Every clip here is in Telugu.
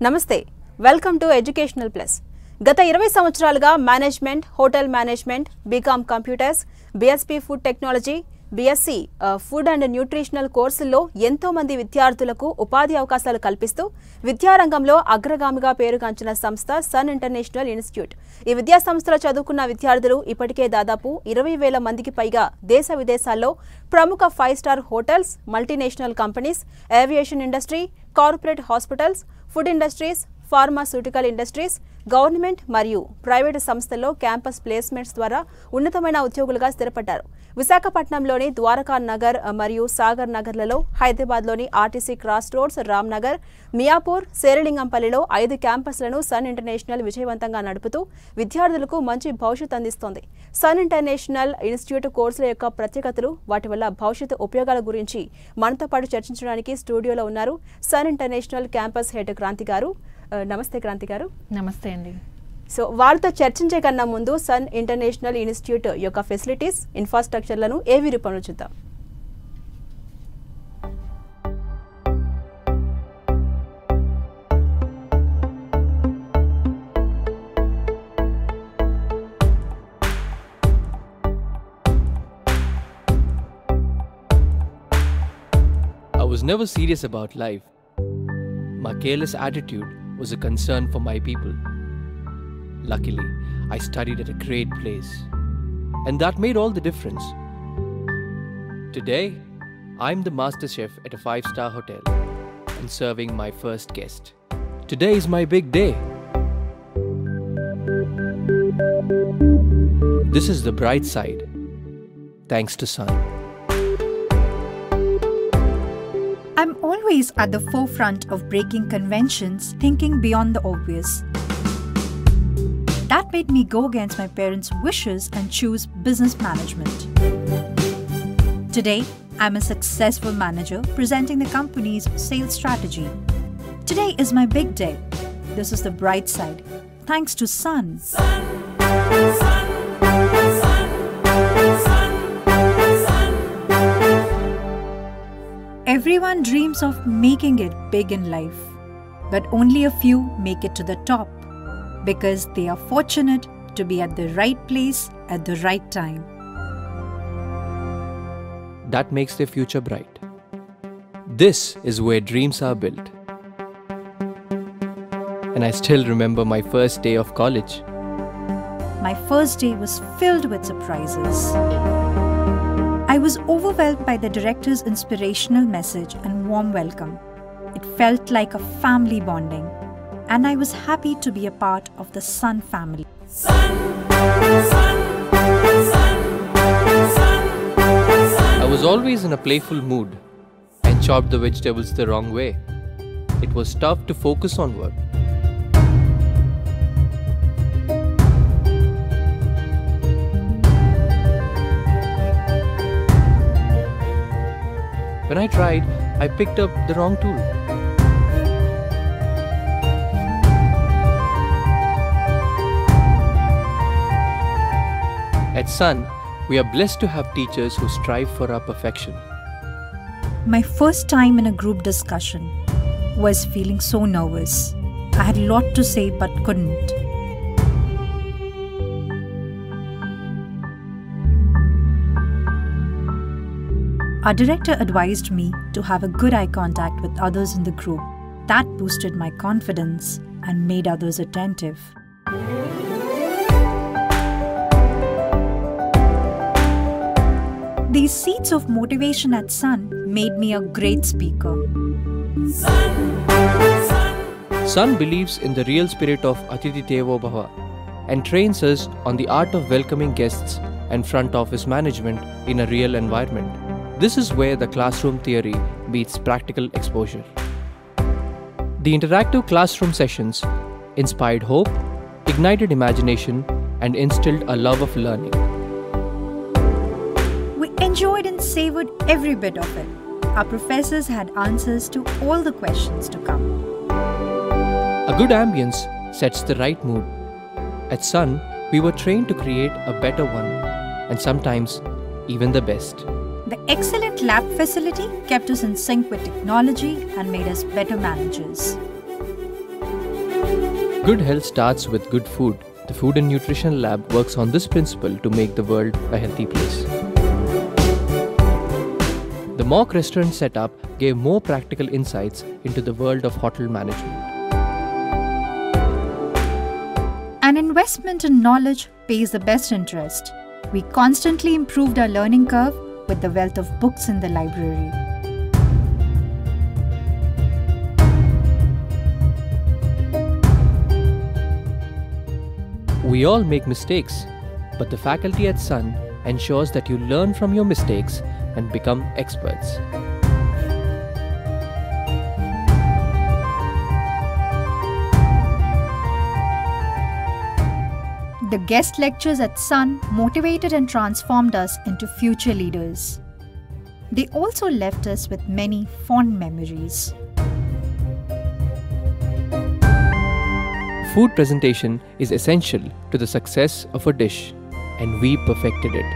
నమస్తే వెల్కమ్ టు ఎడ్యుకేషనల్ ప్లస్ గత 20 సంవత్సరాలుగా management hotel management BCom computers BSc food technology BSc food and nutritional కోర్సుల్లో ఎంతో మంది విద్యార్థులకు ఉపాధి అవకాశాలు కల్పిస్తూ విద్యారంగంలో అగ్రగామిగా పేరుగాంచిన సంస్థ సన్ ఇంటర్నేషనల్ ఇన్స్టిట్యూట్ ఈ విద్యా సంస్థలో చదువుకున్న విద్యార్థులు ఇప్పటికే దాదాపు 20,000 మందికి పైగా దేశ విదేశాల్లో ప్రముఖ five star hotels multinational companies aviation industry corporate hospitals food industries pharmaceutical industries government మరియు ప్రైవేటు సంస్థల్లో క్యాంపస్ ప్లేస్మెంట్స్ ద్వారా ఉన్నతమైన ఉద్యోగులుగా స్థిరపడ్డారు. విశాఖపట్నంలోని ద్వారకా నగర్ మరియు సాగర్ నగర్లలో, హైదరాబాద్లోని RTC cross roads, Ram Nagar, Miyapur, శేరిలింగంపల్లిలో 5 క్యాంపస్లను సన్ ఇంటర్నేషనల్ విజయవంతంగా నడుపుతూ విద్యార్థులకు మంచి భవిష్యత్తు అందిస్తోంది. సన్ ఇంటర్నేషనల్ ఇన్స్టిట్యూట్ కోర్సుల యొక్క ప్రత్యేకతలు, వాటి వల్ల భవిష్యత్తు ఉపయోగాల గురించి మనతో పాటు చర్చించడానికి స్టూడియోలో ఉన్నారు Sun international campus head Kranti గారు. నమస్తే క్రాంతి గారు. నమస్తే అండి. సో వాళ్ళతో చర్చించే కన్నా ముందు సన్ ఇంటర్నేషనల్ ఇన్స్టిట్యూట్ యొక్క ఫెసిలిటీస్, ఇన్ఫ్రాస్ట్రక్చర్లను ఏవి రూపంలో చూద్దాం. I was never serious about life. My careless attitude was a concern for my people. Luckily, I studied at a great place, and that made all the difference. Today, I'm the master chef at a 5-star hotel and serving my first guest. Today is my big day. This is the bright side, thanks to Sun. I'm always at the forefront of breaking conventions, thinking beyond the obvious. That made me go against my parents' wishes and choose business management. Today, I'm a successful manager presenting the company's sales strategy. Today is my big day. This is the bright side, thanks to Sun. Everyone dreams of making it big in life, but only a few make it to the top because they are fortunate to be at the right place at the right time. That makes their future bright. This is where dreams are built. And I still remember my first day of college. My first day was filled with surprises. I was overwhelmed by the director's inspirational message and warm welcome. It felt like a family bonding, and I was happy to be a part of the Sun family. Sun, sun, sun, sun, I was always in a playful mood and chopped the vegetables the wrong way. It was tough to focus on work. When I tried, I picked up the wrong tool. At Sun, we are blessed to have teachers who strive for our perfection. My first time in a group discussion was feeling so nervous. I had a lot to say but couldn't. Our director advised me to have a good eye contact with others in the group. That boosted my confidence and made others attentive. These seeds of motivation at Sun made me a great speaker. Sun believes in the real spirit of Atithi Devo Bhava and trains us on the art of welcoming guests and front office management in a real environment. This is where the classroom theory meets practical exposure. The interactive classroom sessions inspired hope, ignited imagination, and instilled a love of learning. We enjoyed and savored every bit of it. Our professors had answers to all the questions to come. A good ambience sets the right mood. At Sun, we were trained to create a better one, and sometimes even the best. The excellent lab facility kept us in sync with technology and made us better managers. Good health starts with good food. The Food and Nutrition Lab works on this principle to make the world a healthy place. The mock restaurant setup gave more practical insights into the world of hotel management. An investment in knowledge pays the best interest. We constantly improved our learning curve with the wealth of books in the library. We all make mistakes, but the faculty at Sun ensures that you learn from your mistakes and become experts. The guest lectures at Sun motivated and transformed us into future leaders. They also left us with many fond memories. Food presentation is essential to the success of a dish, and we perfected it.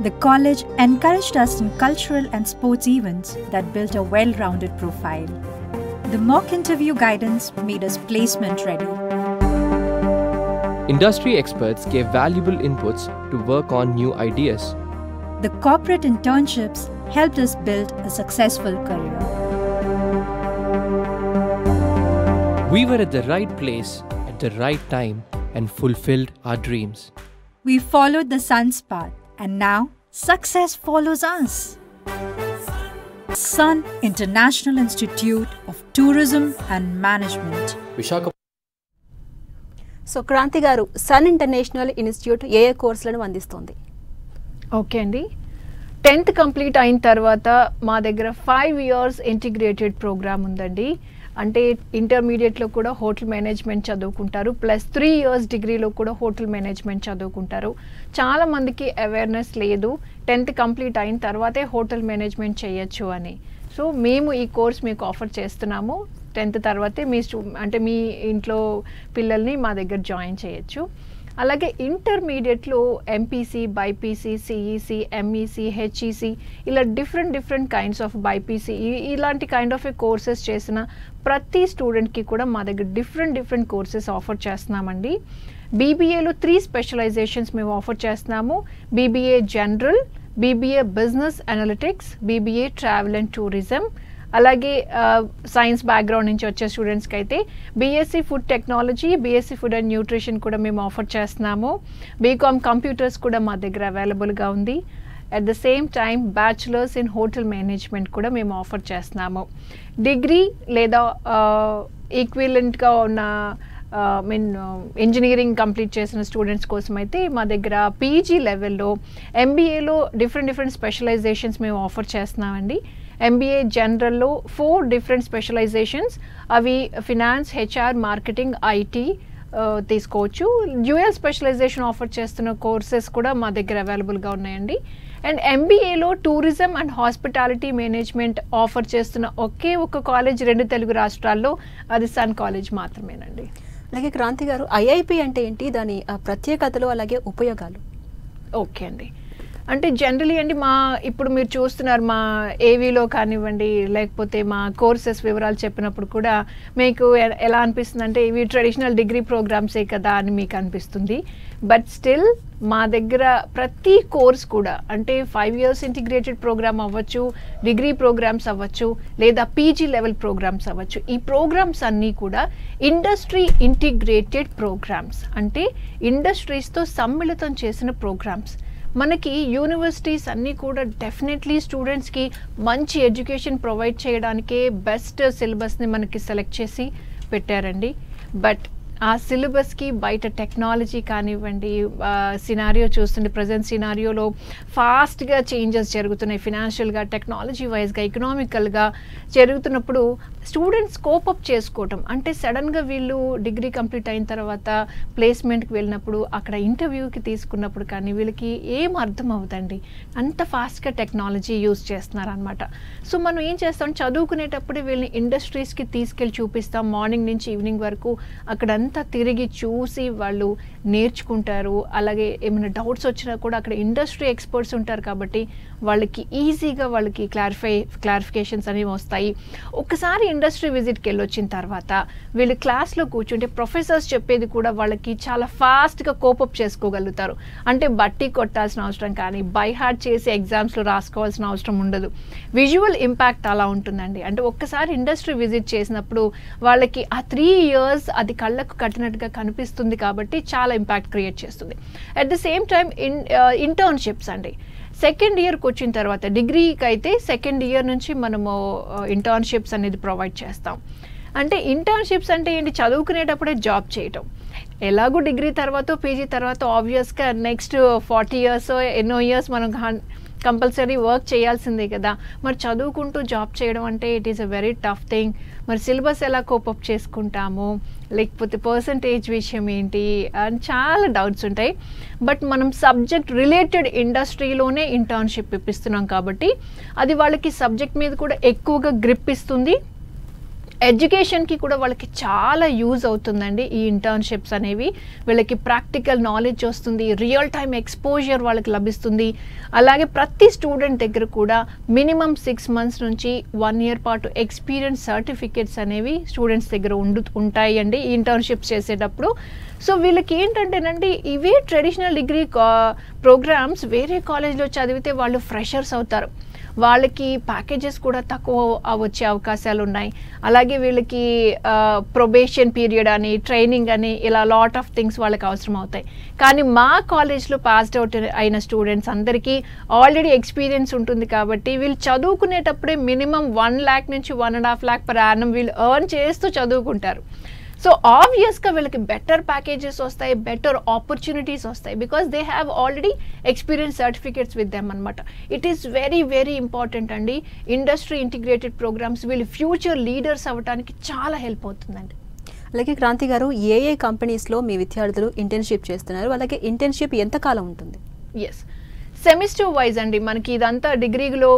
The college encouraged us in cultural and sports events that built a well-rounded profile. The mock interview guidance made us placement ready. Industry experts gave valuable inputs to work on new ideas. The corporate internships helped us build a successful career. We were at the right place at the right time and fulfilled our dreams. We followed the Sun's path, and now success follows us. Sun International Institute of Tourism and Management. So Kranti గారు, సన్ ఇంటర్నేషనల్ ఇన్స్టిట్యూట్ ఏ కోర్సులను అందిస్తుంది? ఓకే అండి, 10th కంప్లీట్ అయిన తర్వాత మా దగ్గర 5 years ఇంటిగ్రేటెడ్ ప్రోగ్రామ్ ఉందండి. అంటే ఇంటర్మీడియట్లో కూడా హోటల్ మేనేజ్మెంట్ చదువుకుంటారు, ప్లస్ 3 years డిగ్రీలో కూడా హోటల్ మేనేజ్మెంట్ చదువుకుంటారు. చాలామందికి అవేర్నెస్ లేదు 10th కంప్లీట్ అయిన తర్వాతే హోటల్ మేనేజ్మెంట్ చేయొచ్చు అని. సో మేము ఈ కోర్స్ మీకు ఆఫర్ చేస్తున్నాము. 10th తర్వాతే మీ ఇంట్లో పిల్లల్ని మా దగ్గర జాయిన్ చేయొచ్చు. అలాగే ఇంటర్మీడియట్లో MPC, BiPC, CEC, MEC, HEC ఇలా డిఫరెంట్ కైండ్స్ ఆఫ్ బైపీసీ ఇలాంటి కైండ్ ఆఫ్ కోర్సెస్ చేసిన ప్రతి స్టూడెంట్కి కూడా మా దగ్గర డిఫరెంట్ కోర్సెస్ ఆఫర్ చేస్తున్నామండి. బీబీఏలో 3 స్పెషలైజేషన్స్ మేము ఆఫర్ చేస్తున్నాము. BBA general, BBA business analytics, BBA travel and tourism. అలాగే సైన్స్ బ్యాక్గ్రౌండ్ నుంచి వచ్చే స్టూడెంట్స్కి అయితే BSc food technology, BSc food and nutrition కూడా మేము ఆఫర్ చేస్తున్నాము. బీకామ్ కంప్యూటర్స్ కూడా మా దగ్గర అవైలబుల్గా ఉంది. At the same time bachelors in hotel management కూడా మేము ఆఫర్ చేస్తున్నాము. డిగ్రీ లేదా ఈక్విలెంట్గా ఉన్న ఇంజనీరింగ్ కంప్లీట్ చేసిన స్టూడెంట్స్ కోసం అయితే మా దగ్గర పీజీ లెవెల్లో ఎంబీఏలో డిఫరెంట్ స్పెషలైజేషన్స్ మేము ఆఫర్ చేస్తున్నామండి. ఎంబీఏ జనరల్లో 4 different స్పెషలైజేషన్స్, అవి ఫినాన్స్, హెచ్ఆర్, మార్కెటింగ్, ఐటీ తీసుకోవచ్చు. డ్యూయల్ స్పెషలైజేషన్ ఆఫర్ చేస్తున్న కోర్సెస్ కూడా మా దగ్గర అవైలబుల్గా ఉన్నాయండి. అండ్ ఎంబీఏలో tourism and hospitality management offer చేస్తున్న ఒకే ఒక కాలేజ్ 2 తెలుగు రాష్ట్రాల్లో, అది సన్ కాలేజ్ మాత్రమేనండి. అలాగే క్రాంతి గారు, ఐఐపి అంటే ఏంటి, దాని ప్రత్యేకతలు అలాగే ఉపయోగాలు? ఓకే అండి, అంటే జనరలీ అండి ఇప్పుడు మీరు చూస్తున్నారు మా ఏవీలో కానివ్వండి, లేకపోతే మా కోర్సెస్ వివరాలు చెప్పినప్పుడు కూడా మీకు ఎలా అనిపిస్తుంది అంటే ఇవి ట్రెడిషనల్ డిగ్రీ ప్రోగ్రామ్సే కదా అని మీకు అనిపిస్తుంది. బట్ స్టిల్ మా దగ్గర ప్రతి కోర్స్ కూడా అంటే 5 years ఇంటిగ్రేటెడ్ ప్రోగ్రామ్ అవ్వచ్చు, డిగ్రీ ప్రోగ్రామ్స్ అవ్వచ్చు, లేదా పీజీ లెవెల్ ప్రోగ్రామ్స్ అవ్వచ్చు, ఈ ప్రోగ్రామ్స్ అన్నీ కూడా ఇండస్ట్రీ ఇంటిగ్రేటెడ్ ప్రోగ్రామ్స్, అంటే ఇండస్ట్రీస్తో సమ్మిళితం చేసిన ప్రోగ్రామ్స్. మనకి యూనివర్సిటీస్ అన్నీ కూడా డెఫినెట్లీ స్టూడెంట్స్కి మంచి ఎడ్యుకేషన్ ప్రొవైడ్ చేయడానికే బెస్ట్ సిలబస్ని మనకి సెలెక్ట్ చేసి పెట్టారండి. బట్ ఆ సిలబస్కి బయట టెక్నాలజీ కానివ్వండి, సినారియో చూస్తుంటే ప్రజెంట్ సినారియోలో ఫాస్ట్గా చేంజెస్ జరుగుతున్నాయి. ఫినాన్షియల్గా, టెక్నాలజీ వైజ్గా, ఎకనామికల్గా జరుగుతున్నప్పుడు స్టూడెంట్స్ కోపప్ చేసుకోవటం అంటే సడన్గా వీళ్ళు డిగ్రీ కంప్లీట్ అయిన తర్వాత ప్లేస్మెంట్కి వెళ్ళినప్పుడు అక్కడ ఇంటర్వ్యూకి తీసుకున్నప్పుడు కానీ వీళ్ళకి ఏం అర్థం అవుతండి, అంత ఫాస్ట్గా టెక్నాలజీ యూజ్ చేస్తున్నారు అనమాట. సో మనం ఏం చేస్తాం, చదువుకునేటప్పుడు వీళ్ళని ఇండస్ట్రీస్కి తీసుకెళ్ళి చూపిస్తాం. మార్నింగ్ నుంచి ఈవినింగ్ వరకు అక్కడంతా తిరిగి చూసి వాళ్ళు నేర్చుకుంటారు. అలాగే ఏమైనా డౌట్స్ వచ్చినా కూడా అక్కడ ఇండస్ట్రీ ఎక్స్పర్ట్స్ ఉంటారు కాబట్టి వాళ్ళకి ఈజీగా వాళ్ళకి క్లారిఫికేషన్స్ అనేవి వస్తాయి. ఒకసారి ఇండస్ట్రీ విజిట్కి వెళ్ళొచ్చిన తర్వాత వీళ్ళు క్లాస్లో కూర్చుంటే ప్రొఫెసర్స్ చెప్పేది కూడా వాళ్ళకి చాలా ఫాస్ట్గా కోపప్ చేసుకోగలుగుతారు. అంటే బట్టి కొట్టాల్సిన అవసరం కానీ బై హార్ట్ చేసి ఎగ్జామ్స్లో రాసుకోవాల్సిన అవసరం ఉండదు. విజువల్ ఇంపాక్ట్ అలా ఉంటుందండి. అంటే ఒక్కసారి ఇండస్ట్రీ విజిట్ చేసినప్పుడు వాళ్ళకి ఆ 3 years అది కళ్ళకు కట్టినట్టుగా కనిపిస్తుంది కాబట్టి చాలా ఇంపాక్ట్ క్రియేట్ చేస్తుంది. At the same time internships అండి. సెకండ్ ఇయర్కి వచ్చిన తర్వాత డిగ్రీకి అయితే సెకండ్ ఇయర్ నుంచి మనము ఇంటర్న్షిప్స్ అనేది ప్రొవైడ్ చేస్తాం. అంటే ఇంటర్న్షిప్స్ అంటే ఏంటి, చదువుకునేటప్పుడే జాబ్ చేయటం. ఎలాగో డిగ్రీ తర్వాత పీజీ తర్వాత ఆబ్వియస్గా నెక్స్ట్ 40 years ఎన్నో ఇయర్స్ మనం కంపల్సరీ వర్క్ చేయాల్సిందే కదా. మరి చదువుకుంటూ జాబ్ చేయడం అంటే it is a very tough thing. మరి సిలబస్ ఎలా కోపప్ చేసుకుంటాము, లేకపోతే పర్సంటేజ్ విషయం ఏంటి అని చాలా డౌట్స్ ఉంటాయి. బట్ మనం సబ్జెక్ట్ రిలేటెడ్ ఇండస్ట్రీలోనే ఇంటర్న్షిప్ ఇప్పిస్తున్నాం కాబట్టి అది వాళ్ళకి సబ్జెక్ట్ మీద కూడా ఎక్కువగా గ్రిప్ ఇస్తుంది. ఎడ్యుకేషన్కి కూడా వాళ్ళకి చాలా యూజ్ అవుతుందండి ఈ ఇంటర్న్షిప్స్ అనేవి. వీళ్ళకి ప్రాక్టికల్ నాలెడ్జ్ వస్తుంది, రియల్ టైమ్ ఎక్స్పోజర్ వాళ్ళకి లభిస్తుంది. అలాగే ప్రతి స్టూడెంట్ దగ్గర కూడా మినిమం 6 months నుంచి 1 year పాటు ఎక్స్పీరియన్స్ సర్టిఫికేట్స్ అనేవి స్టూడెంట్స్ దగ్గర ఉంటాయి అండి ఈ ఇంటర్న్షిప్స్ చేసేటప్పుడు. సో వీళ్ళకి ఏంటంటేనండి, ఇవే ట్రెడిషనల్ డిగ్రీ ప్రోగ్రామ్స్ వేరే కాలేజ్లో చదివితే వాళ్ళు ఫ్రెషర్స్ అవుతారు. వాళ్ళకి ప్యాకేజెస్ కూడా తక్కువ వచ్చే అవకాశాలు ఉన్నాయి. అలాగే వీళ్ళకి ప్రొబేషన్ పీరియడ్ అని, ట్రైనింగ్ అని, ఇలా లాట్ ఆఫ్ థింగ్స్ వాళ్ళకి అవసరం అవుతాయి. కానీ మా కాలేజ్లో పాస్డ్ అవుట్ అయిన స్టూడెంట్స్ అందరికీ ఆల్రెడీ ఎక్స్పీరియన్స్ ఉంటుంది కాబట్టి వీళ్ళు చదువుకునేటప్పుడే మినిమం 1 lakh నుంచి 1.5 lakh per annum వీళ్ళు ఎర్న్ చేస్తూ చదువుకుంటారు. సో ఆబ్వియస్గా వీళ్ళకి బెటర్ ప్యాకేజెస్ వస్తాయి, బెటర్ ఆపర్చునిటీస్ వస్తాయి, because they have already experience certificates with them అనమాట. It is very very important అండి. ఇండస్ట్రీ ఇంటిగ్రేటెడ్ ప్రోగ్రామ్స్ వీళ్ళు ఫ్యూచర్ లీడర్స్ అవ్వడానికి చాలా హెల్ప్ అవుతుందండి. అలాగే క్రాంతి గారు, ఏ కంపెనీస్లో మీ విద్యార్థులు ఇంటర్న్షిప్ చేస్తున్నారు, అలాగే ఇంటర్న్షిప్ ఎంతకాలం ఉంటుంది? ఎస్, సెమిస్టర్ వైజ్ అండి. మనకి ఇదంతా డిగ్రీలో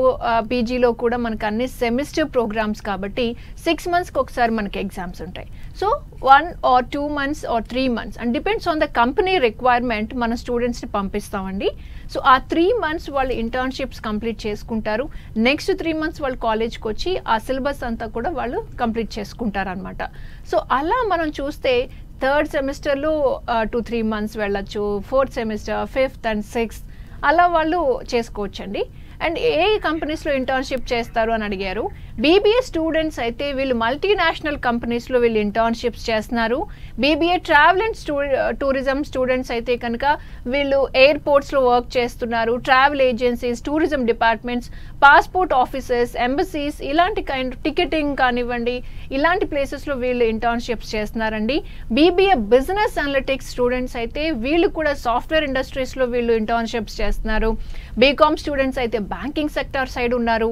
పీజీలో కూడా మనకు అన్ని సెమిస్టర్ ప్రోగ్రామ్స్ కాబట్టి 6 monthsకి ఒకసారి మనకి ఎగ్జామ్స్ ఉంటాయి. So 1 or 2 months or 3 months and depends on the company requirement మన స్టూడెంట్స్ని పంపిస్తామండి. సో ఆ 3 months వాళ్ళు ఇంటర్న్షిప్స్ కంప్లీట్ చేసుకుంటారు. నెక్స్ట్ 3 months వాళ్ళు కాలేజ్కి వచ్చి ఆ సిలబస్ అంతా కూడా వాళ్ళు కంప్లీట్ చేసుకుంటారు అనమాట. సో అలా మనం చూస్తే 3rd సెమిస్టర్లో 2-3 months వెళ్ళచ్చు, 4th semester, 5th and 6th అలా వాళ్ళు చేసుకోవచ్చండి. అండ్ ఏ కంపెనీస్లో ఇంటర్న్షిప్ చేస్తారు అని అడిగారు. బీబీఏ స్టూడెంట్స్ అయితే వీళ్ళు మల్టీనేషనల్ కంపెనీస్లో వీళ్ళు ఇంటర్న్షిప్స్ చేస్తున్నారు. BBA travel and tourism students అయితే కనుక వీళ్ళు ఎయిర్పోర్ట్స్లో వర్క్ చేస్తున్నారు. Travel agencies, tourism departments, passport offices, embassies, ఇలాంటి కైండ్ టికెటింగ్ కానివ్వండి, ఇలాంటి ప్లేసెస్లో వీళ్ళు ఇంటర్న్షిప్స్ చేస్తున్నారండి. బీబీఏ బిజినెస్ అనలిటిక్స్ స్టూడెంట్స్ అయితే వీళ్ళు కూడా సాఫ్ట్వేర్ ఇండస్ట్రీస్లో వీళ్ళు ఇంటర్న్షిప్స్ చేస్తున్నారు. బీకామ్ స్టూడెంట్స్ అయితే బ్యాంకింగ్ సెక్టర్ సైడ్ ఉన్నారు.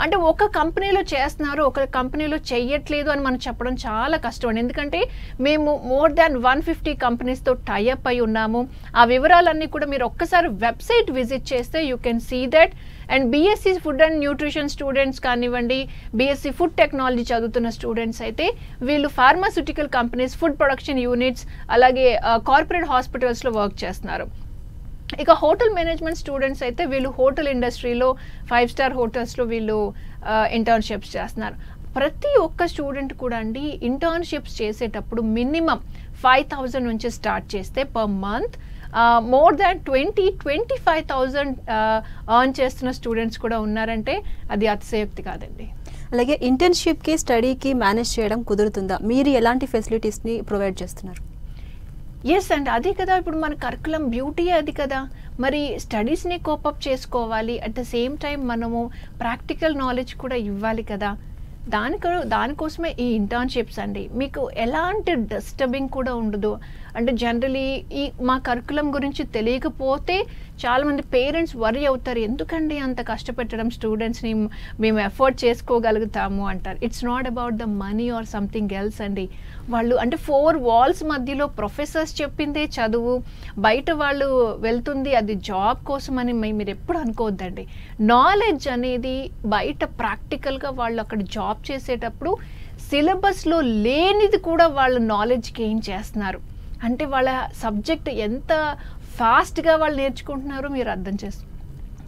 అంటే ఒక కంపెనీలో చేస్తున్నారు, ఒక కంపెనీలో చెయ్యట్లేదు అని మనం చెప్పడం చాలా కష్టం అండి. ఎందుకంటే మేము more than 150 కంపెనీస్తో టైఅప్ అయి ఉన్నాము. ఆ వివరాలన్నీ కూడా మీరు ఒక్కసారి వెబ్సైట్ విజిట్ చేస్తే you can see that. And BSc food and nutrition students కానివ్వండి, బీఎస్సీ ఫుడ్ టెక్నాలజీ చదువుతున్న స్టూడెంట్స్ అయితే వీళ్ళు pharmaceutical companies, food production units, అలాగే కార్పొరేట్ హాస్పిటల్స్లో వర్క్ చేస్తున్నారు. ఇక హోటల్ మేనేజ్మెంట్ స్టూడెంట్స్ అయితే వీళ్ళు హోటల్ ఇండస్ట్రీలో 5-star హోటల్స్లో వీళ్ళు ఇంటర్న్షిప్స్ చేస్తున్నారు. ప్రతి ఒక్క స్టూడెంట్ కూడా అండి ఇంటర్న్షిప్స్ చేసేటప్పుడు మినిమం 5,000 నుంచి స్టార్ట్ చేస్తే per month more than 20-25,000 earn చేస్తున్న స్టూడెంట్స్ కూడా ఉన్నారంటే అది అతిశయోక్తి కాదండి. అలాగే ఇంటర్న్షిప్కి స్టడీకి మేనేజ్ చేయడం కుదురుతుందా? మీరు ఎలాంటి ఫెసిలిటీస్ని ప్రొవైడ్ చేస్తున్నారు? ఎస్ అండి, అదే కదా ఇప్పుడు మన కరికులం బ్యూటీ అది కదా. మరి స్టడీస్ని కోపప్ చేసుకోవాలి, అట్ ద సేమ్ టైం మనము ప్రాక్టికల్ నాలెడ్జ్ కూడా ఇవ్వాలి కదా. దానికోసమే ఈ ఇంటర్న్షిప్స్ అండి. మీకు ఎలాంటి డిస్టర్బింగ్ కూడా ఉండదు. అంటే జనరలీ ఈ మా కరికులం గురించి తెలియకపోతే చాలామంది పేరెంట్స్ వరీ అవుతారు, ఎందుకండి అంత కష్టపెట్టడం స్టూడెంట్స్ని, మేము ఎఫర్ట్ చేసుకోగలుగుతాము అంటారు. It's not about the money or something else అండి. వాళ్ళు అంటే 4 walls మధ్యలో ప్రొఫెసర్స్ చెప్పిందే చదువు, బయట వాళ్ళు వెళ్తుంది అది జాబ్ కోసం అని మీరు ఎప్పుడు అనుకోవద్దండి. నాలెడ్జ్ అనేది బయట ప్రాక్టికల్గా వాళ్ళు అక్కడ జాబ్ చేసేటప్పుడు సిలబస్లో లేనిది కూడా వాళ్ళు నాలెడ్జ్ గెయిన్ చేస్తున్నారు. అంటే వాళ్ళ సబ్జెక్ట్ ఎంత ఫాస్ట్గా వాళ్ళు నేర్చుకుంటున్నారో మీరు అర్థం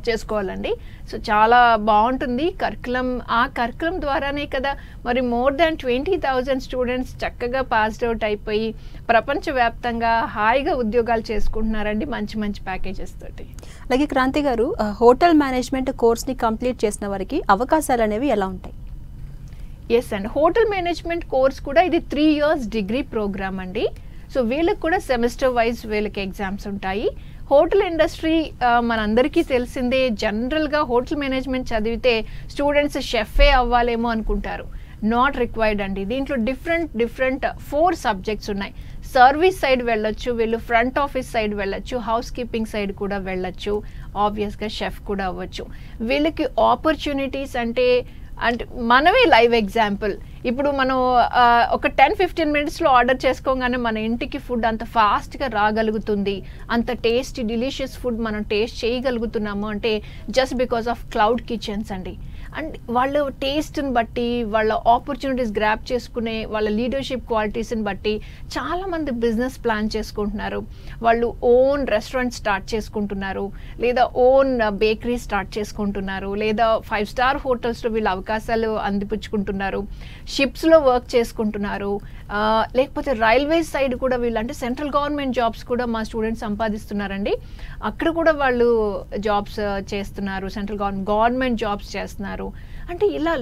చేసుకోవాలండి. సో చాలా బాగుంటుంది కరికులం. ఆ కరికులం ద్వారానే కదా మరి మోర్ దాన్ 20,000 స్టూడెంట్స్ చక్కగా పాస్డ్ అవుట్ అయిపోయి ప్రపంచవ్యాప్తంగా హాయిగా ఉద్యోగాలు చేసుకుంటున్నారండి మంచి మంచి ప్యాకేజెస్ తోటి. అలాగే క్రాంతి గారు, హోటల్ మేనేజ్మెంట్ కోర్స్ని కంప్లీట్ చేసిన వారికి అవకాశాలు అనేవి ఎలా ఉంటాయి? ఎస్ అండి, హోటల్ మేనేజ్మెంట్ కోర్స్ కూడా ఇది 3 years డిగ్రీ ప్రోగ్రామ్ అండి. సో వీళ్ళకి కూడా సెమిస్టర్ వైజ్ వీళ్ళకి ఎగ్జామ్స్ ఉంటాయి. హోటల్ ఇండస్ట్రీ మనందరికీ తెలిసిందే. జనరల్గా హోటల్ మేనేజ్మెంట్ చదివితే స్టూడెంట్స్ షెఫే అవ్వాలేమో అనుకుంటారు. నాట్ రిక్వైర్డ్ అండి. దీంట్లో డిఫరెంట్ 4 సబ్జెక్ట్స్ ఉన్నాయి. సర్వీస్ సైడ్ వెళ్ళొచ్చు, వీళ్ళు ఫ్రంట్ ఆఫీస్ సైడ్ వెళ్ళొచ్చు, హౌస్ కీపింగ్ సైడ్ కూడా వెళ్ళొచ్చు, ఆబ్వియస్గా షెఫ్ కూడా అవ్వచ్చు. వీళ్ళకి ఆపర్చునిటీస్ అంటే మనమే లైవ్ ఎగ్జాంపుల్. ఇప్పుడు మనం ఒక 10-15 minutesలో ఆర్డర్ చేసుకోగానే మన ఇంటికి ఫుడ్ అంత ఫాస్ట్గా రాగలుగుతుంది, అంత టేస్టీ డెలిషియస్ ఫుడ్ మనం టేస్ట్ చేయగలుగుతున్నాము అంటే just because of cloud kitchens అండి. అండ్ వాళ్ళ టేస్ట్ని బట్టి, వాళ్ళ ఆపర్చునిటీస్ గ్రాప్ చేసుకునే వాళ్ళ లీడర్షిప్ క్వాలిటీస్ని బట్టి చాలామంది బిజినెస్ ప్లాన్ చేసుకుంటున్నారు. వాళ్ళు ఓన్ రెస్టారెంట్ స్టార్ట్ చేసుకుంటున్నారు, లేదా ఓన్ బేకరీ స్టార్ట్ చేసుకుంటున్నారు, లేదా 5-star హోటల్స్లో వీళ్ళు అవకాశాలు అందిపుచ్చుకుంటున్నారు, షిప్స్లో వర్క్ చేసుకుంటున్నారు, లేకపోతే రైల్వేస్ సైడ్ కూడా వీళ్ళు అంటే సెంట్రల్ గవర్నమెంట్ జాబ్స్ కూడా మా స్టూడెంట్స్ సంపాదిస్తున్నారండి. అక్కడ కూడా వాళ్ళు జాబ్స్ చేస్తున్నారు, సెంట్రల్ గవర్నమెంట్ జాబ్స్ చేస్తున్నారు. అంటే ఇలా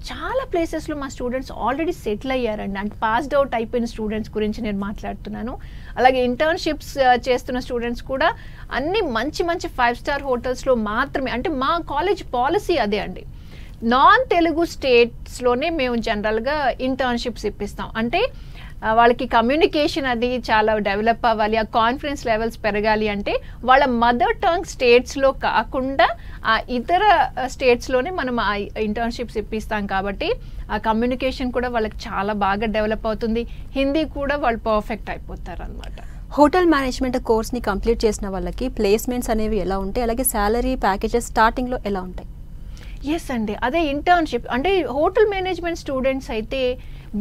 చాలా ప్లేసెస్లో మా స్టూడెంట్స్ ఆల్రెడీ సెటిల్ అయ్యారండి. అంటే పాస్డ్ అవుట్ అయిపోయిన స్టూడెంట్స్ గురించి నేను మాట్లాడుతున్నాను. అలాగే ఇంటర్న్షిప్స్ చేస్తున్న స్టూడెంట్స్ కూడా అన్ని మంచి 5-star హోటల్స్లో మాత్రమే. అంటే మా కాలేజ్ పాలసీ అదే అండి, నాన్ తెలుగు స్టేట్స్లోనే మేము జనరల్గా ఇంటర్న్షిప్స్ ఇప్పిస్తాం. అంటే వాళ్ళకి కమ్యూనికేషన్ అది చాలా డెవలప్ అవ్వాలి, ఆ కాన్ఫిడెన్స్ లెవెల్స్ పెరగాలి అంటే వాళ్ళ మదర్ టంగ్ స్టేట్స్లో కాకుండా ఆ ఇతర స్టేట్స్లోనే మనం ఆ ఇంటర్న్షిప్స్ ఇప్పిస్తాం. కాబట్టి ఆ కమ్యూనికేషన్ కూడా వాళ్ళకి చాలా బాగా డెవలప్ అవుతుంది. హిందీ కూడా వాళ్ళు పర్ఫెక్ట్ అయిపోతారు అనమాట. హోటల్ మేనేజ్మెంట్ కోర్స్ని కంప్లీట్ చేసిన వాళ్ళకి ప్లేస్మెంట్స్ అనేవి ఎలా ఉంటాయి? అలాగే శాలరీ ప్యాకేజెస్ స్టార్టింగ్లో ఎలా ఉంటాయి? ఎస్ అండి, అదే ఇంటర్న్షిప్ అంటే హోటల్ మేనేజ్మెంట్ స్టూడెంట్స్ అయితే,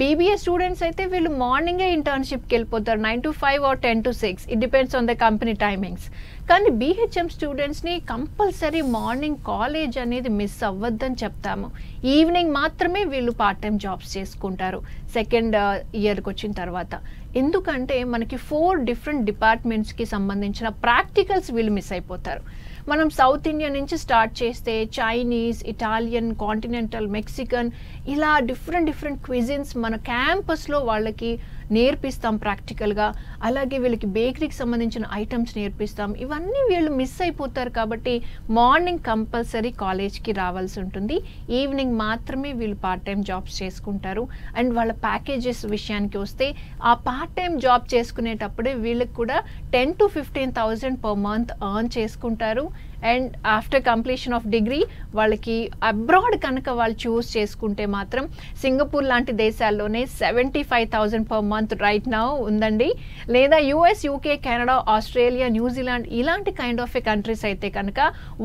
బీబీఏ స్టూడెంట్స్ అయితే వీళ్ళు మార్నింగే ఇంటర్న్షిప్కి వెళ్ళిపోతారు, 9 to 5 or 10 to 6, it depends on the company timings. కానీ బీహెచ్ఎం స్టూడెంట్స్ని కంపల్సరీ మార్నింగ్ కాలేజ్ అనేది మిస్ అవ్వద్దని చెప్తాము. ఈవినింగ్ మాత్రమే వీళ్ళు పార్ట్ టైం జాబ్స్ చేసుకుంటారు సెకండ్ ఇయర్కి వచ్చిన తర్వాత. ఎందుకంటే మనకి 4 different డిపార్ట్మెంట్స్కి సంబంధించిన ప్రాక్టికల్స్ వీళ్ళు మిస్ అయిపోతారు. మనం సౌత్ ఇండియా నుంచి స్టార్ట్ చేస్తే చైనీస్, ఇటాలియన్, కాంటినెంటల్, మెక్సికన్ ఇలా డిఫరెంట్ క్విజిన్స్ మన క్యాంపస్లో వాళ్ళకి నేర్పిస్తాం ప్రాక్టికల్గా. అలాగే వీళ్ళకి బేకరీకి సంబంధించిన ఐటమ్స్ నేర్పిస్తాం. ఇవన్నీ వీళ్ళు మిస్ అయిపోతారు కాబట్టి మార్నింగ్ కంపల్సరీ కాలేజ్కి రావాల్సి ఉంటుంది, ఈవినింగ్ మాత్రమే వీళ్ళు పార్ట్ టైం జాబ్స్ చేసుకుంటారు. అండ్ వాళ్ళ ప్యాకేజెస్ విషయానికి వస్తే ఆ పార్ట్ టైం జాబ్ చేసుకునేటప్పుడే వీళ్ళకి కూడా 10,000 to 15,000 per month ఎర్న్ చేసుకుంటారు. And after completion of degree వాళ్ళకి అబ్రాడ్ కనుక వాళ్ళు చూస్ చేసుకుంటే మాత్రం సింగపూర్ లాంటి దేశాల్లోనే 75,000 per month రైట్ నౌ ఉందండి. లేదా US, UK, Canada, Australia, New Zealand ఇలాంటి కైండ్ ఆఫ్ ఏ కంట్రీస్ అయితే కనుక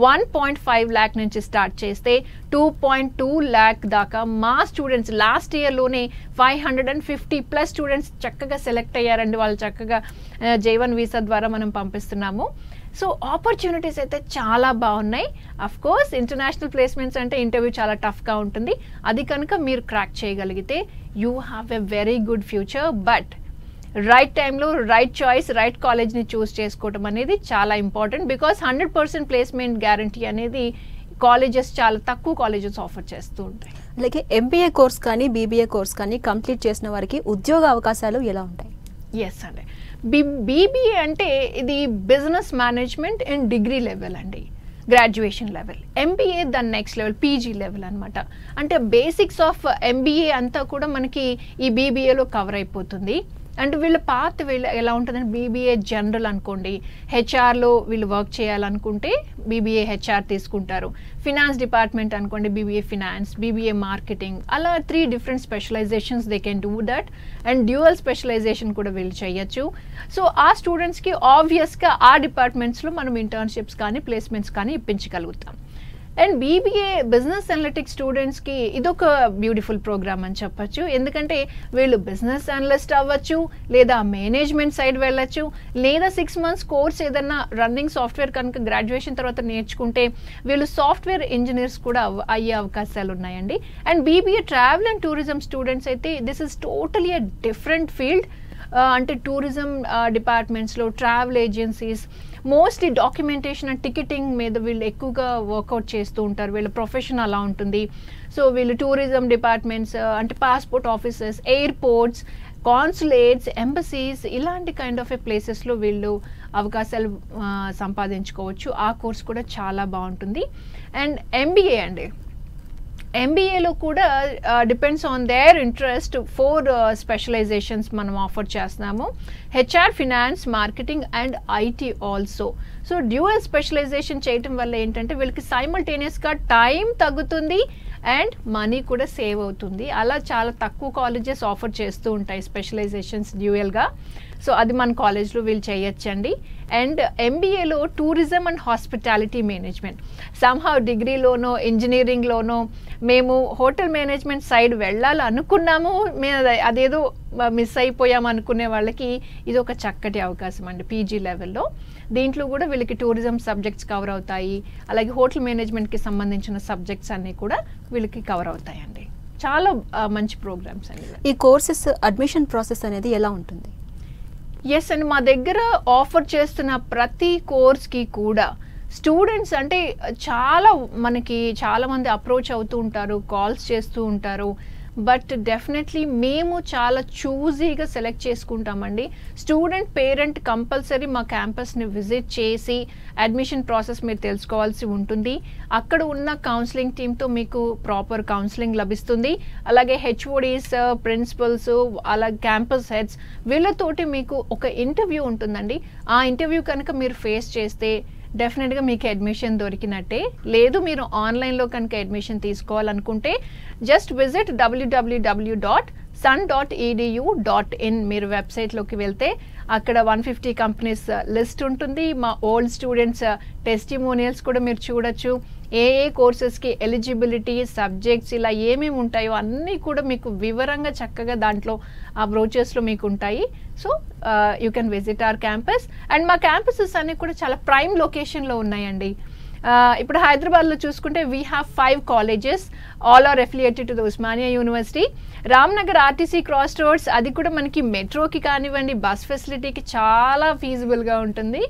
1.5 lakh నుంచి స్టార్ట్ చేస్తే 2.2 lakh దాకా మా స్టూడెంట్స్ లాస్ట్ ఇయర్లోనే 550+ స్టూడెంట్స్ చక్కగా సెలెక్ట్ అయ్యారండి. వాళ్ళు చక్కగా J1 వీసా ద్వారా మనం పంపిస్తున్నాము. సో ఆపర్చునిటీస్ అయితే చాలా బాగున్నాయి. అఫ్ కోర్స్ ఇంటర్నేషనల్ ప్లేస్మెంట్స్ అంటే ఇంటర్వ్యూ చాలా టఫ్గా ఉంటుంది. అది కనుక మీరు క్రాక్ చేయగలిగితే you have a very good future. But right టైంలో రైట్ చాయిస్, రైట్ కాలేజ్ని చూస్ చేసుకోవటం అనేది చాలా ఇంపార్టెంట్. బికాస్ 100% ప్లేస్మెంట్ గ్యారంటీ అనేది కాలేజెస్ చాలా తక్కువ కాలేజెస్ ఆఫర్ చేస్తూ ఉంటాయి. అలాగే ఎంబీఏ కోర్స్ కానీ బీబీఏ కోర్స్ కానీ కంప్లీట్ చేసిన వారికి ఉద్యోగ అవకాశాలు ఎలా ఉంటాయి? ఎస్ అండి, బీబీఏ అంటే ఇది business management and degree level అండి, గ్రాడ్యుయేషన్ లెవెల్. ఎంబీఏ దాని నెక్స్ట్ లెవెల్, పీజీ లెవెల్ అనమాట. అంటే బేసిక్స్ ఆఫ్ ఎంబీఏ అంతా కూడా మనకి ఈ బీబీఏలో కవర్ అయిపోతుంది. అండ్ వీళ్ళ పాత్ వీళ్ళు ఎలా ఉంటుందంటే బీబీఏ జనరల్ అనుకోండి, హెచ్ఆర్లో వీళ్ళు వర్క్ చేయాలనుకుంటే బీబీఏ హెచ్ఆర్ తీసుకుంటారు. ఫినాన్స్ డిపార్ట్మెంట్ అనుకోండి బీబీఏ ఫినాన్స్, బీబీఏ మార్కెటింగ్, అలా 3 different specialisations they can do that. And dual specialisation కూడా వీళ్ళు చేయొచ్చు. సో ఆ స్టూడెంట్స్కి ఆబ్వియస్గా ఆ డిపార్ట్మెంట్స్లో మనం ఇంటర్న్షిప్స్ కానీ ప్లేస్మెంట్స్ కానీ ఇప్పించగలుగుతాం. అండ్ బీబీఏ బిజినెస్ అనలిటిక్స్ స్టూడెంట్స్కి ఇదొక బ్యూటిఫుల్ ప్రోగ్రామ్ అని చెప్పచ్చు. ఎందుకంటే వీళ్ళు బిజినెస్ అనలిస్ట్ అవ్వచ్చు, లేదా మేనేజ్మెంట్ సైడ్ వెళ్ళచ్చు, లేదా 6 months కోర్స్ ఏదన్నా రన్నింగ్ సాఫ్ట్వేర్ కనుక గ్రాడ్యుయేషన్ తర్వాత నేర్చుకుంటే వీళ్ళు సాఫ్ట్వేర్ ఇంజనీర్స్ కూడా అయ్యే అవకాశాలు ఉన్నాయండి. And BBA travel and tourism students అయితే this is totally a different field. అంటే టూరిజం డిపార్ట్మెంట్స్లో travel agencies mostly documentation and ticketing మీద వీళ్ళు ఎక్కువగా వర్కౌట్ చేస్తూ ఉంటారు. వీళ్ళ ప్రొఫెషన్ అలా ఉంటుంది. సో వీళ్ళు టూరిజం డిపార్ట్మెంట్స్ అంటే passport offices, airports, consulates, embassies ఇలాంటి కైండ్ ఆఫ్ ఏ ప్లేసెస్లో వీళ్ళు అవకాశాలు సంపాదించుకోవచ్చు. ఆ కోర్స్ కూడా చాలా బాగుంటుంది. అండ్ ఎంబీఏ అండి, ఎంబీఏలో కూడా depends on their interest 4 specialisations మనం ఆఫర్ చేస్తున్నాము. HR, finance, marketing and IT also. So dual specialisation చేయటం వల్ల ఏంటంటే వీళ్ళకి సైమల్టేనియస్గా టైం తగ్గుతుంది అండ్ మనీ కూడా సేవ్ అవుతుంది. అలా చాలా తక్కువ కాలేజెస్ ఆఫర్ చేస్తూ ఉంటాయి స్పెషలైజేషన్స్ డ్యూయల్గా. సో అది మన కాలేజ్లో వీళ్ళు చేయొచ్చండి. అండ్ ఎంబీఏలో tourism and hospitality management, somehow డిగ్రీలోనో ఇంజనీరింగ్లోనో మేము హోటల్ మేనేజ్మెంట్ సైడ్ వెళ్ళాలి అనుకున్నాము, మేము అదేదో మిస్ అయిపోయాము అనుకునే వాళ్ళకి ఇది ఒక చక్కటి అవకాశం అండి పీజీ లెవెల్లో. దీంట్లో కూడా వీళ్ళకి టూరిజం సబ్జెక్ట్స్ కవర్ అవుతాయి, అలాగే హోటల్ మేనేజ్మెంట్కి సంబంధించిన సబ్జెక్ట్స్ అన్నీ కూడా వీళ్ళకి కవర్ అవుతాయండి. చాలా మంచి ప్రోగ్రామ్స్ అండి. ఈ కోర్సెస్ అడ్మిషన్ ప్రాసెస్ అనేది ఎలా ఉంటుంది? ఎస్ అండి, మా దగ్గర ఆఫర్ చేస్తున్న ప్రతి కోర్స్కి కూడా స్టూడెంట్స్ అంటే మనకి చాలామంది అప్రోచ్ అవుతూ ఉంటారు, కాల్స్ చేస్తూ ఉంటారు. బట్ డెఫినెట్లీ మేము చాలా చూజీగా సెలెక్ట్ చేసుకుంటామండి. స్టూడెంట్ పేరెంట్ కంపల్సరీ మా క్యాంపస్ని విజిట్ చేసి అడ్మిషన్ ప్రాసెస్ మీరు తెలుసుకోవాల్సి ఉంటుంది. అక్కడ ఉన్న కౌన్సిలింగ్ టీమ్తో మీకు ప్రాపర్ కౌన్సిలింగ్ లభిస్తుంది. అలాగే హెచ్ఓడీస్, ప్రిన్సిపల్స్, అలాగే క్యాంపస్ హెడ్స్ వీళ్ళతోటి మీకు ఒక ఇంటర్వ్యూ ఉంటుందండి. ఆ ఇంటర్వ్యూ కనుక మీరు ఫేస్ చేస్తే డెఫినెట్గా మీకు అడ్మిషన్ దొరికినట్టే. లేదు మీరు ఆన్లైన్లో కనుక అడ్మిషన్ తీసుకోవాలనుకుంటే జస్ట్ విజిట్ www.sun.edu.in మీరు వెబ్సైట్లోకి వెళ్తే అక్కడ 150 కంపెనీస్ లిస్ట్ ఉంటుంది. మా ఓల్డ్ స్టూడెంట్స్ టెస్టిమోనియల్స్ కూడా మీరు చూడొచ్చు. ఏ కోర్సెస్కి ఎలిజిబిలిటీ, సబ్జెక్ట్స్ ఇలా ఏమేమి ఉంటాయో అన్నీ కూడా మీకు వివరంగా చక్కగా దాంట్లో ఆ బ్రోచర్స్లో మీకు ఉంటాయి. So you can visit our campus. And మా క్యాంపసెస్ అన్నీ కూడా చాలా ప్రైమ్ లొకేషన్లో ఉన్నాయండి. ఇప్పుడు హైదరాబాద్లో చూసుకుంటే we have 5 colleges, all are affiliated to the Osmania University. Ramnagar RTC cross roads, అది కూడా మనకి మెట్రోకి కానివ్వండి బస్ ఫెసిలిటీకి చాలా ఫీజిబుల్గా ఉంటుంది.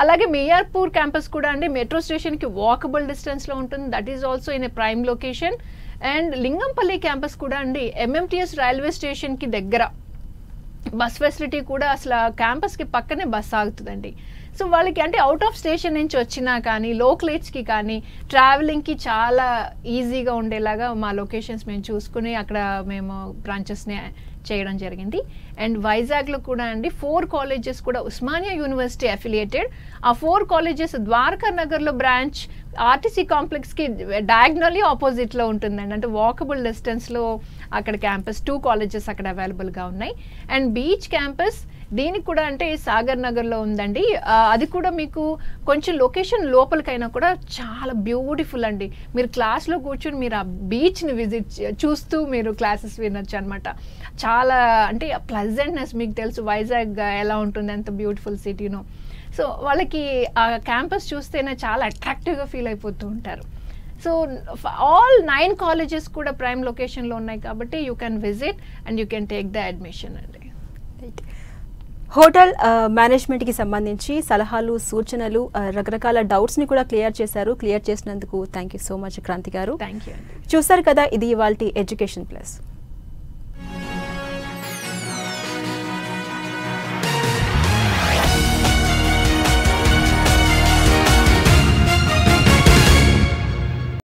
అలాగే మియార్పూర్ క్యాంపస్ కూడా అండి మెట్రో స్టేషన్కి వాకబుల్ డిస్టెన్స్లో ఉంటుంది. That is also in a prime location. And Lingampally campus కూడా అండి ఎంఎంటీఎస్ రైల్వే స్టేషన్కి దగ్గర, బస్ ఫెసిలిటీ కూడా అసలు క్యాంపస్కి పక్కనే బస్ ఆగుతుందండి. సో వాళ్ళకి అంటే అవుట్ ఆఫ్ స్టేషన్ నుంచి వచ్చినా కానీ లోకలేట్స్కి కానీ ట్రావెలింగ్కి చాలా ఈజీగా ఉండేలాగా మా లొకేషన్స్ మేము చూసుకుని అక్కడ మేము బ్రాంచెస్ని చేయడం జరిగింది. అండ్ వైజాగ్లో కూడా అండి 4 colleges కూడా ఉస్మానియా యూనివర్సిటీ అఫిలియేటెడ్. ఆ 4 colleges ద్వారకా నగర్లో బ్రాంచ్ ఆర్టీసీ కాంప్లెక్స్కి డయాగ్నల్లీ ఆపోజిట్లో ఉంటుందండి. అంటే వాకబుల్ డిస్టెన్స్లో అక్కడ క్యాంపస్ 2 colleges అక్కడ అవైలబుల్గా ఉన్నాయి. అండ్ బీచ్ క్యాంపస్ దీనికి కూడా అంటే సాగర్ నగర్లో ఉందండి. అది కూడా మీకు కొంచెం లొకేషన్ లోపలికైనా కూడా చాలా బ్యూటిఫుల్ అండి. మీరు క్లాస్లో కూర్చొని మీరు ఆ బీచ్ని విజిట్ చూస్తూ మీరు క్లాసెస్ వినొచ్చు అనమాట. చాలా అంటే ప్లెజెంట్నెస్, మీకు తెలుసు వైజాగ్ ఎలా ఉంటుంది, ఎంత బ్యూటిఫుల్ సిటీనో. సో వాళ్ళకి ఆ క్యాంపస్ చూస్తేనే చాలా అట్రాక్టివ్గా ఫీల్ అయిపోతూ ఉంటారు. సో ఆల్ 9 colleges కూడా ప్రైమ్ లొకేషన్లో ఉన్నాయి కాబట్టి you can visit and you can take the admission అండి. హోటల్ మేనేజ్మెంట్కి సంబంధించి సలహాలు, సూచనలు, రకరకాల డౌట్స్ని కూడా క్లియర్ చేసినందుకు thank you so much Kranthi గారు. Thank you. చూసారు కదా, ఇది ఇవాల్టి ఎడ్యుకేషన్ ప్లస్.